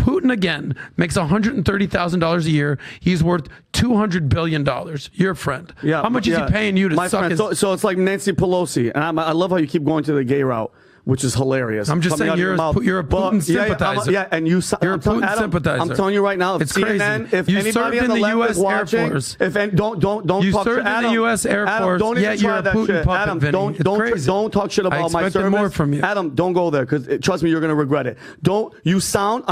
Putin, again, makes $130,000 a year. He's worth $200 billion. Your friend. Yeah, how much is he paying you to my suck friend, his... So it's like Nancy Pelosi. And I love how you keep going to the gay route, which is hilarious. I'm just saying you're a Putin sympathizer. And you're a Putin sympathizer. I'm telling you right now, if it's CNN, crazy. if you anybody served on the in the left is U.S. Air watching, Force. don't you talk served Adam, in the U.S. Air Force. Adam, don't yet even you're try a that Putin shit. puppet, Adam, Vinny. don't talk shit about my service. More from you. Adam, don't go there because trust me, you're going to regret it. I'm telling you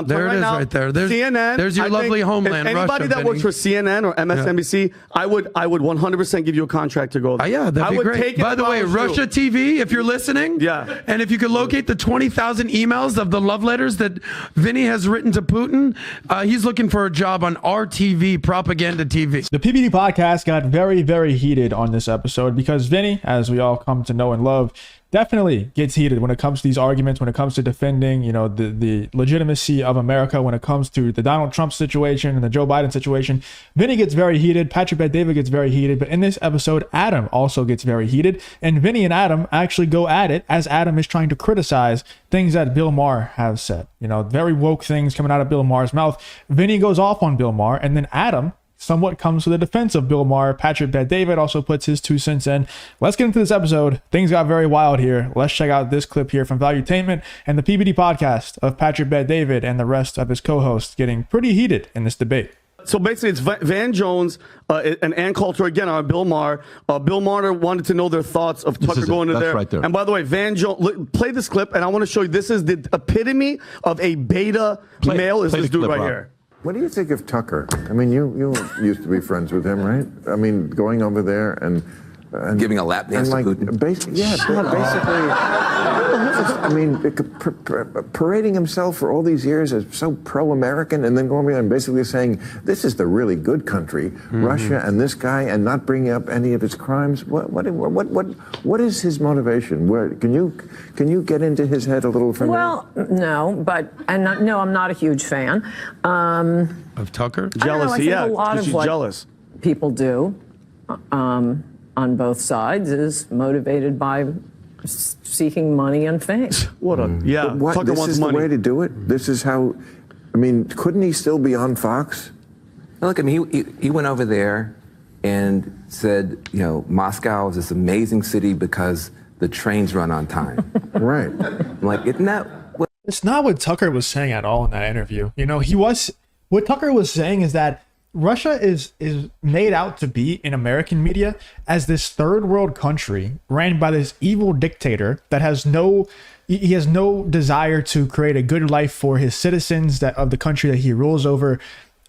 right now. Right there. There's CNN. There's your lovely homeland. Anybody that works for CNN or MSNBC, I would 100% give you a contract to go there. Yeah, that'd be great. By the way, Russia TV, if you're listening, and if you could locate the 20,000 emails of the love letters that Vinny has written to Putin, he's looking for a job on RTV, propaganda TV. The PBD podcast got very, very heated on this episode because Vinny, as we all come to know and love, definitely gets heated when it comes to these arguments, when it comes to defending, the legitimacy of America, when it comes to the Donald Trump situation and the Joe Biden situation. Vinny gets very heated. Patrick Bet-David gets very heated. But in this episode, Adam also gets very heated. And Vinny and Adam actually go at it as Adam is trying to criticize things that Bill Maher has said. Very woke things coming out of Bill Maher's mouth. Vinny goes off on Bill Maher, and then Adam somewhat comes to the defense of Bill Maher. Patrick Bet-David also puts his 2 cents in. Let's get into this episode. Things got very wild here. Let's check out this clip here from Valuetainment and the PBD podcast of Patrick Bet-David and the rest of his co-hosts getting pretty heated in this debate. So basically, it's Van Jones and Ann Coulter again on Bill Maher. Bill Maher wanted to know their thoughts of Tucker going to there. Right there. And by the way, Van Jones, play this clip, and I want to show you. This is the epitome of a beta male. Is this dude right here? What do you think of Tucker? I mean, you used to be friends with him, right? I mean, going over there and giving a lap dance to Putin. Basically. I mean, parading himself for all these years as so pro-American, and then going over and basically saying this is the really good country, Russia, and this guy, and not bringing up any of his crimes. What is his motivation? Can you get into his head a little for me? Well, no, I'm not a huge fan of Tucker. Jealousy, a lot of what jealous. people do on both sides is motivated by seeking money and fame. Tucker this wants is money. The way to do it. This is how. I mean, couldn't he still be on Fox? Look, I mean, he went over there and said, Moscow is this amazing city because the trains run on time. Right. I'm like, isn't that what? It's not what Tucker was saying at all in that interview. What Tucker was saying is that Russia is made out to be in American media as this third world country ran by this evil dictator that has no desire to create a good life for his citizens of the country that he rules over,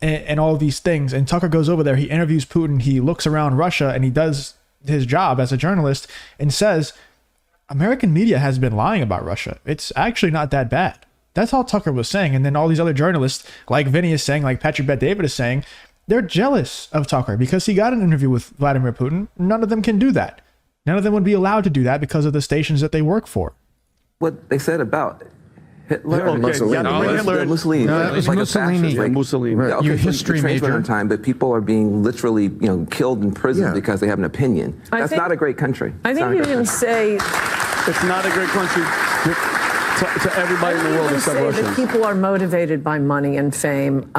and all these things. And Tucker goes over there, he interviews Putin, he looks around Russia, and he does his job as a journalist and says, American media has been lying about Russia. It's actually not that bad. That's all Tucker was saying. And then all these other journalists, like Vinny is saying, like Patrick Bet-David is saying, they're jealous of Tucker because he got an interview with Vladimir Putin. None of them can do that. None of them would be allowed to do that because of the stations that they work for. What they said about Hitler and Mussolini. Mussolini. No, it was like Mussolini. Mussolini. Yeah, okay, Your so history the trains run major. on time, but people are being literally, killed in prison because they have an opinion. That's not a great country. I think you can say it's not a great country to everybody in the world except Russians. that people are motivated by money and fame.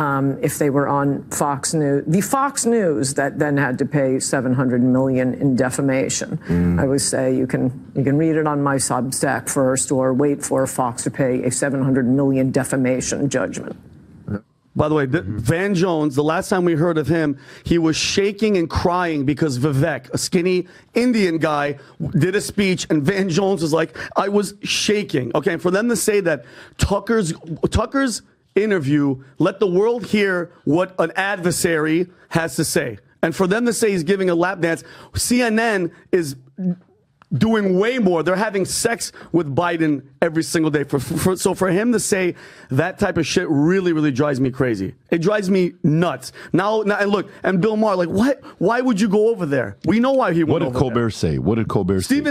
If they were on Fox News, the Fox News that then had to pay $700 million in defamation. I would say you can read it on my Substack first, or wait for Fox to pay a $700 million defamation judgment. By the way, Van Jones, the last time we heard of him, he was shaking and crying because Vivek, a skinny Indian guy, did a speech, and Van Jones was like, I was shaking. Okay, and for them to say that Tucker's interview let the world hear what an adversary has to say, and for them to say he's giving a lap dance, CNN is doing way more. They're having sex with Biden every single day. So for him to say that type of shit really drives me crazy. It drives me nuts. Now and look, and Bill Maher, like, what? Why would you go over there? We know why he went over there. What did Colbert say? What did Colbert say?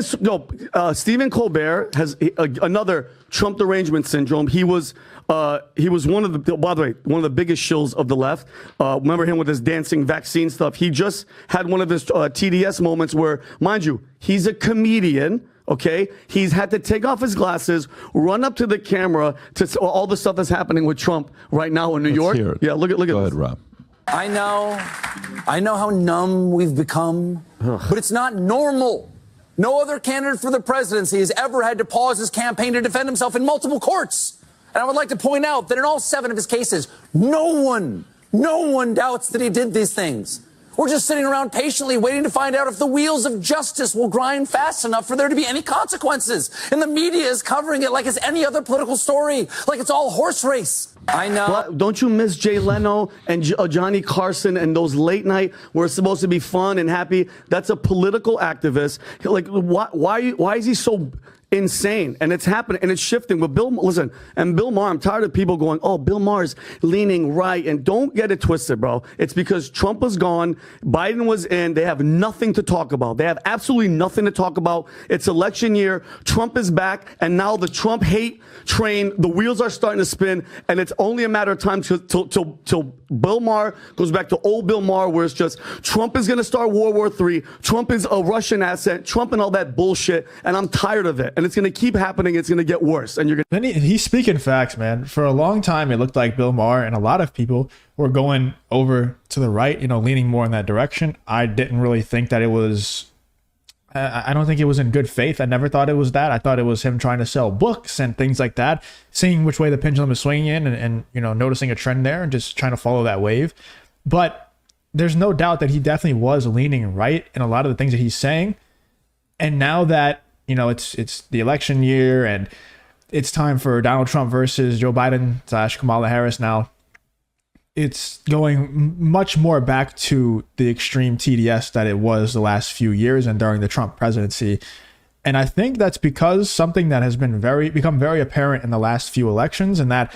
Stephen Colbert has another Trump derangement syndrome. He was one of the, by the way, one of the biggest shills of the left. Remember him with his dancing vaccine stuff. He just had one of his TDS moments where, mind you, he's a comedian. Okay, he's had to take off his glasses, run up to the camera to all the stuff that's happening with Trump right now in New York. Hear it. Yeah, look at Go this. ahead, Rob. I know how numb we've become, but it's not normal. No other candidate for the presidency has ever had to pause his campaign to defend himself in multiple courts. And I would like to point out that in all 7 of his cases, no one doubts that he did these things. We're just sitting around patiently waiting to find out if the wheels of justice will grind fast enough for there to be any consequences. And the media is covering it like it's any other political story, like it's all horse race. I know. What? Don't you miss Jay Leno and Johnny Carson and those late night where it's supposed to be fun and happy? That's a political activist. Like, why is he so insane? And it's happening and it's shifting. But Bill Maher, I'm tired of people going, oh, Bill Maher's leaning right. And don't get it twisted, bro. It's because Trump was gone, Biden was in. They have nothing to talk about. They have absolutely nothing to talk about. It's election year. Trump is back. And now the Trump hate train, the wheels are starting to spin. And it's only a matter of time till Bill Maher goes back to old Bill Maher, where it's just Trump is going to start World War III. Trump is a Russian asset. Trump and all that bullshit. And I'm tired of it. And it's going to keep happening. It's going to get worse. And you're going to. He's speaking facts, man. For a long time, it looked like Bill Maher and a lot of people were going over to the right, leaning more in that direction. I didn't really think that it was. I don't think it was in good faith. I never thought it was that. I thought it was him trying to sell books and things like that, seeing which way the pendulum is swinging in and noticing a trend there and just trying to follow that wave. But there's no doubt that he definitely was leaning right in a lot of the things that he's saying. And now that, it's the election year and it's time for Donald Trump versus Joe Biden / Kamala Harris now, it's going much more back to the extreme TDS that it was the last few years and during the Trump presidency. And I think that's because something that has become very apparent in the last few elections, and that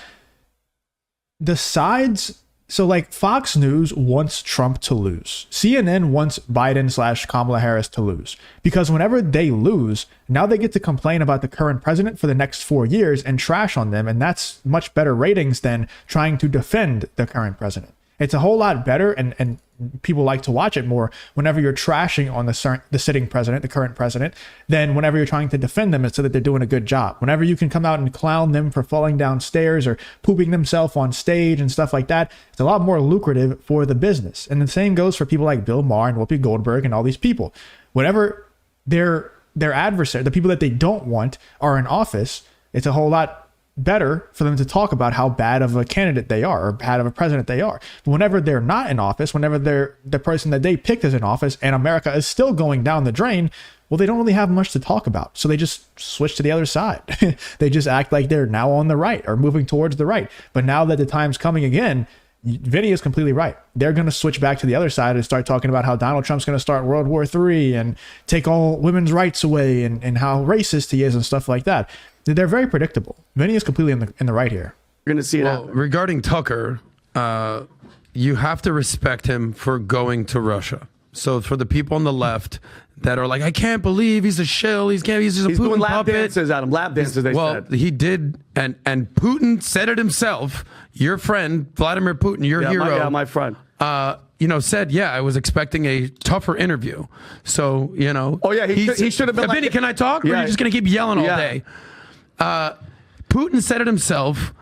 the sides. So like Fox News wants Trump to lose. CNN wants Biden / Kamala Harris to lose, because whenever they lose, now they get to complain about the current president for the next 4 years and trash on them. And that's much better ratings than trying to defend the current president. It's a whole lot better, and people like to watch it more whenever you're trashing on the sitting president, the current president, than whenever you're trying to defend them so that they're doing a good job. Whenever you can come out and clown them for falling downstairs or pooping themselves on stage and stuff like that, it's a lot more lucrative for the business. And the same goes for people like Bill Maher and Whoopi Goldberg and all these people. Whenever their adversary, the people that they don't want, are in office, it's a whole lot better for them to talk about how bad of a candidate they are or bad of a president they are. But whenever they're not in office, whenever they're the person that they picked is in office and America is still going down the drain, well, they don't really have much to talk about. So they just switch to the other side. They just act like they're now on the right or moving towards the right. But now that the time's coming again, Vinny is completely right. They're going to switch back to the other side and start talking about how Donald Trump's going to start World War III and take all women's rights away and how racist he is and stuff like that. They're very predictable. Vinny is completely in the right here. You're going to see it happen. Regarding Tucker, you have to respect him for going to Russia. So for the people on the left that are like, I can't believe he's a shill, he's just a Putin doing lap puppet. dances, Adam. Lap dances, they said. He did, and Putin said it himself. Your friend, Vladimir Putin, your hero. My friend. Said, I was expecting a tougher interview. So, Oh, yeah, he should have been Vinny, can I talk? Or are you just going to keep yelling all day? Putin said it himself.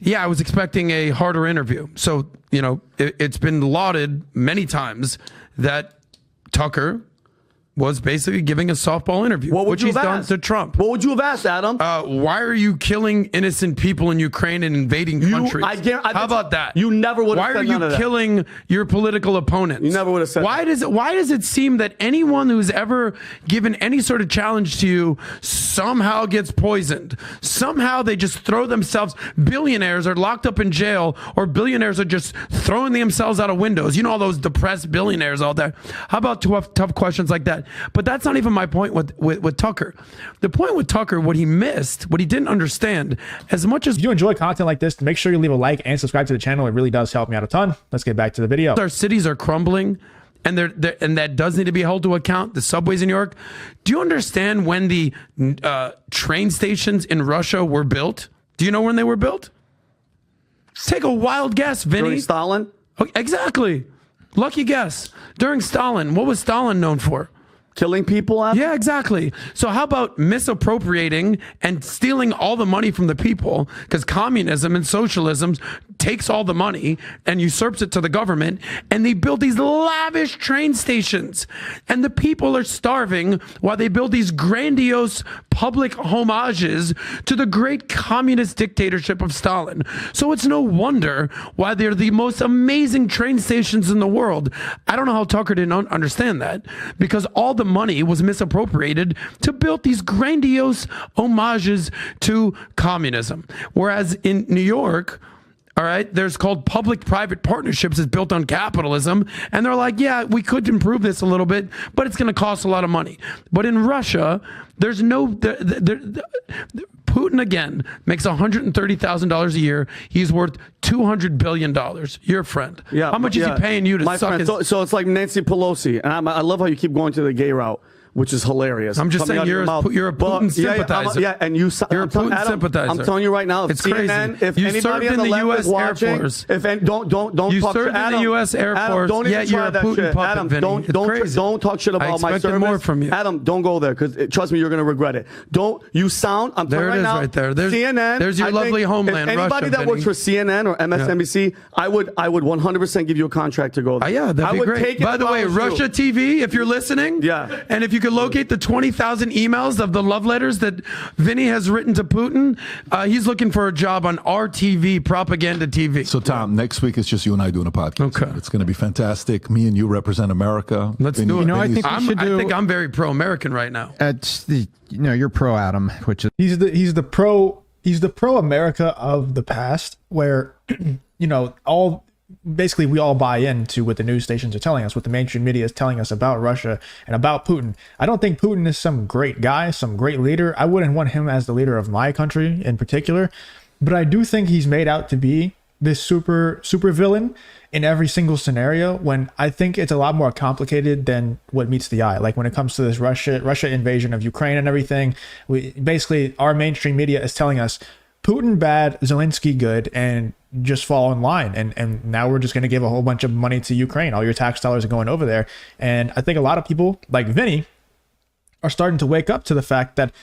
I was expecting a harder interview. So, it's been lauded many times that Tucker was basically giving a softball interview, which he's done to Trump. What would you have asked, Adam? Why are you killing innocent people in Ukraine and invading countries? How about that? You never would have said Why are you killing your political opponents? You never would have said Why does it seem that anyone who's ever given any sort of challenge to you somehow gets poisoned? Somehow they just throw themselves. Billionaires are locked up in jail, or billionaires are just throwing themselves out of windows. All those depressed billionaires out there. How about tough questions like that? But that's not even my point with Tucker. The point with Tucker, what he missed, what he didn't understand, as much as if you enjoy content like this, make sure you leave a like and subscribe to the channel. It really does help me out a ton. Let's get back to the video. Our cities are crumbling, and and that does need to be held to account. The subways in New York. Do you understand when the train stations in Russia were built? Do you know when they were built? Take a wild guess, Vinny. During Stalin? Oh, exactly. Lucky guess. During Stalin. What was Stalin known for? killing people after? Yeah, exactly. So how about misappropriating and stealing all the money from the people? Because communism and socialism takes all the money and usurps it to the government, and they build these lavish train stations, and the people are starving while they build these grandiose public homages to the great communist dictatorship of Stalin. So it's no wonder why they're the most amazing train stations in the world. I don't know how Tucker didn't understand that, because all the money was misappropriated to build these grandiose homages to communism. Whereas in New York, all right, there's called public-private partnerships. It's built on capitalism. And they're like, yeah, we could improve this a little bit, but it's going to cost a lot of money. But in Russia, there's no... Putin, again, makes $130,000 a year. He's worth $200 billion. You're a friend. Yeah, how much is he paying you to my suck friend, his... So it's like Nancy Pelosi. And I love how you keep going to the gay route, which is hilarious. I'm just saying you're a Putin sympathizer. And you're a Putin sympathizer. I'm telling you right now, if it's CNN, crazy. If you anybody served on in the the left U.S. is watching, Air Force. don't you talk served Adam, in the U.S. Air Adam, Force. don't even Yet try you're a that Putin shit. puppet, Adam, Vinny. don't talk shit about my service. More from you. Adam, don't go there, because trust me, you're going to regret it. You sound. I'm there telling you right there. There's CNN. There's your lovely homeland, if anybody Russia, that works for CNN or MSNBC, I would 100% give you a contract to go there. Yeah, that'd be great. By the way, Russia TV, if you're listening, and if you could locate the 20,000 emails of the love letters that Vinny has written to Putin, he's looking for a job on RTV, propaganda TV. So, Tom, next week it's just you and I doing a podcast. Okay. It's going to be fantastic. Me and you represent America. Let's do it. I think we should do. I think I'm very pro-American right now. It's the you're pro Adam, which is he's the pro America of the past, where basically we all buy into what the news stations are telling us, what the mainstream media is telling us about Russia and about Putin. I don't think Putin is some great guy, some great leader. I wouldn't want him as the leader of my country in particular, but I do think he's made out to be this super villain in every single scenario, when I think it's a lot more complicated than what meets the eye. Like when it comes to this Russia invasion of Ukraine and everything, basically our mainstream media is telling us Putin bad, Zelensky good, and just fall in line. And now we're just going to give a whole bunch of money to Ukraine. All your tax dollars are going over there. And I think a lot of people like Vinny are starting to wake up to the fact that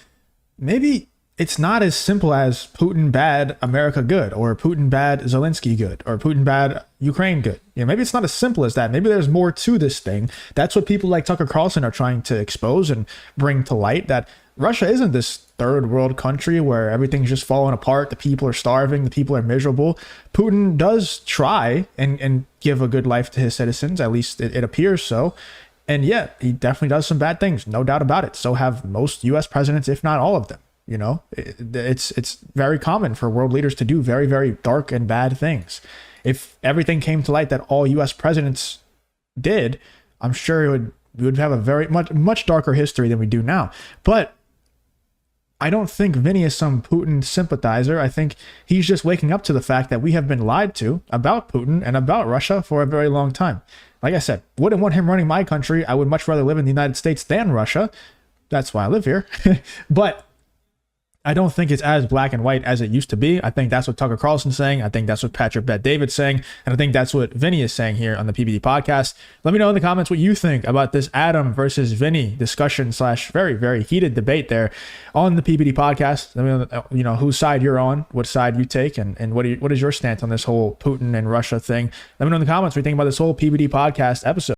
maybe it's not as simple as Putin bad, America good, or Putin bad, Zelensky good, or Putin bad, Ukraine good. Maybe it's not as simple as that. Maybe there's more to this thing. That's what people like Tucker Carlson are trying to expose and bring to light, that Russia isn't this third world country where everything's just falling apart. The people are starving. The people are miserable. Putin does try and give a good life to his citizens. At least it appears so. And yet he definitely does some bad things. No doubt about it. So have most U.S. presidents, if not all of them. It's very common for world leaders to do very, very dark and bad things. If everything came to light that all U.S. presidents did, I'm sure we would have a very much darker history than we do now. But I don't think Vinny is some Putin sympathizer. I think he's just waking up to the fact that we have been lied to about Putin and about Russia for a very long time. Like I said, wouldn't want him running my country. I would much rather live in the United States than Russia. That's why I live here. But I don't think it's as black and white as it used to be. I think that's what Tucker Carlson's saying. I think that's what Patrick Bet-David's saying. And I think that's what Vinny is saying here on the PBD podcast. Let me know in the comments what you think about this Adam versus Vinny discussion / very, very heated debate there on the PBD podcast. Let me know, whose side you're on, what side you take, and what is your stance on this whole Putin and Russia thing. Let me know in the comments what you think about this whole PBD podcast episode.